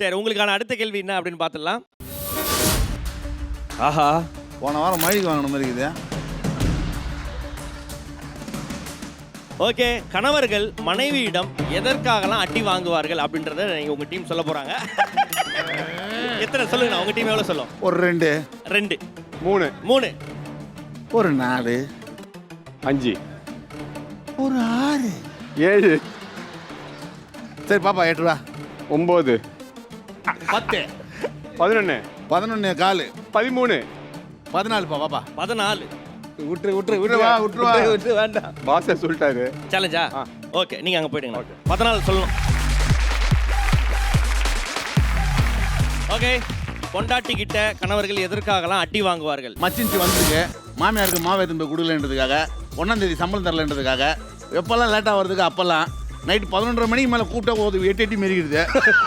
சரி, உங்களுக்கான அடுத்த கேள்வி என்ன அப்படின்னு பார்த்துடலாம். ஆஹா, போன வாரம் மழைக்கு வாங்கின மாதிரி இருக்குது. ஓகே. கணவர்கள் மனைவியிடம் எதற்காகலாம் அடி வாங்குவார்கள் அப்படின்றத நீங்க உங்க டீம் சொல்ல போறாங்க. எத்தனை சொல்லுங்க, உங்க டீம் எவ்வளவு சொல்லும்? ஒரு 2 2 3 3 ஒரு 4 5 ஒரு 6 7 சரி பாப்பா 8 ரூபா 9 10 11 11 கால் 13 14 பாப்பா 14. விட்டுருவா வேண்டாம். பாஸே சொல்லிட்டாரு. சேலஞ்சா? ஓகே, நீங்க அங்க போயிடுங்க. 14 சொல்லணும். ஓகே. பொண்டாட்டி கிட்ட கணவர்கள் எதற்காகலாம் அடி வாங்குவார்கள்? மச்சின்ச்சி வந்துருக்கு, மாமியாருக்கு மாவு எடுத்து போய் கொடுக்கலன்றதுக்காக, 1ஆம் தேதி சம்பளம் தரலன்றதுக்காக, எப்பெல்லாம் லேட்டாக வர்றதுக்கு அப்பெல்லாம் நைட்டு 11:30 மணிக்கு மேலே கூப்பிட்டா போகுது 8 மெரிக்கிறது.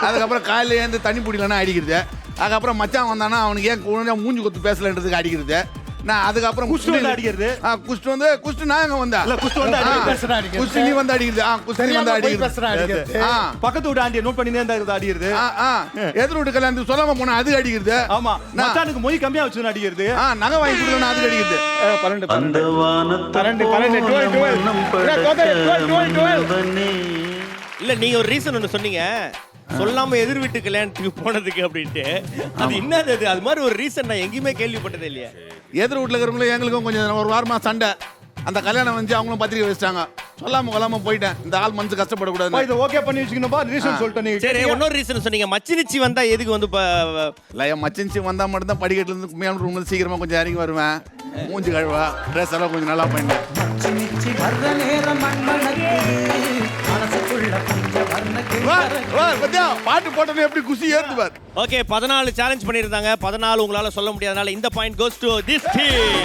அதுக்கப்புறம் காலையில் ஏந்து தண்ணி பிடிக்கலன்னா அடிக்கிறது. அதுக்கப்புறம் மச்சான் வந்தானா அவனுக்கு ஏன் குழந்தை மூஞ்சி கொத்து பேசலன்றதுக்கு அடிக்கிறது. நான் அதுக்கப்புறம் குஷ்டு வந்து அடிக்கிறது. குஷ்டு நான் எங்க வந்தேன்? இல்ல குஷ்டு வந்து அடிக்கிறது. குஷ்டு நீ வந்து அடிக்கிறது. குஷ்டு நீ வந்து அடிக்கிறது. பக்கத்து வீட்டு ஆண்டியை நோட் பண்ணினே இருந்தா அடிக்கிறது. எதிர் வீட்டு கல்யாணத்துக்கு சொல்லாம போனா அது அடிக்கிறது. ஆமா, மச்சானுக்கு மொய் கம்மியா வச்சு அடிக்கிறது. நகை வாங்கி கொடுக்கணும் அது அடிக்கிறது. 12 இல்ல, நீங்க ஒரு ரீசன் ஒன்று சொன்னீங்க, சொல்லாம எதிர் வீட்டு கல்யாணத்துக்கு போனதுக்கு அப்படின்ட்டு. அது என்னது? அது மாதிரி ஒரு ரீசன் நான் எங்கேயுமே கேள்விப்பட்டதே இல்லையா? எதிர் வீட்டில் இருக்கிறவங்களும் எங்களுக்கும் கொஞ்சம் ஒரு வாரமா சண்டை. அந்த கல்யாணம் வந்து அவங்களும் பத்திரிக்கை வச்சிட்டாங்க. சொல்லாம கொள்ளாம போயிட்டேன். இந்த ஆள் மனசு கஷ்டப்படக்கூடாது. இது ஓகே பண்ணி வச்சுக்கணும்பா. ரீசன் சொல்லிட்டு நீங்க. சரி, இன்னொரு ரீசன் சொன்னீங்க, மச்சினிச்சி வந்தா எதுக்கு வந்து இல்லையா மச்சின்ச்சி வந்தா மட்டும் தான் படிக்கட்டுல இருந்து மேல் ரூம்ல சீக்கிரமா கொஞ்சம் இறங்கி வருவேன். மூஞ்சி கழுவா, ட்ரெஸ் எல்லாம் கொஞ்சம் நல்லா பண்ணிட்டேன். பாட்டு போட்டது எப்படி குஷி ஏறுது பார். ஓகே. 14 சேலஞ்ச் பண்ணியிருந்தாங்க. 14 உங்களால சொல்ல முடியாதனால இந்த point goes to this team.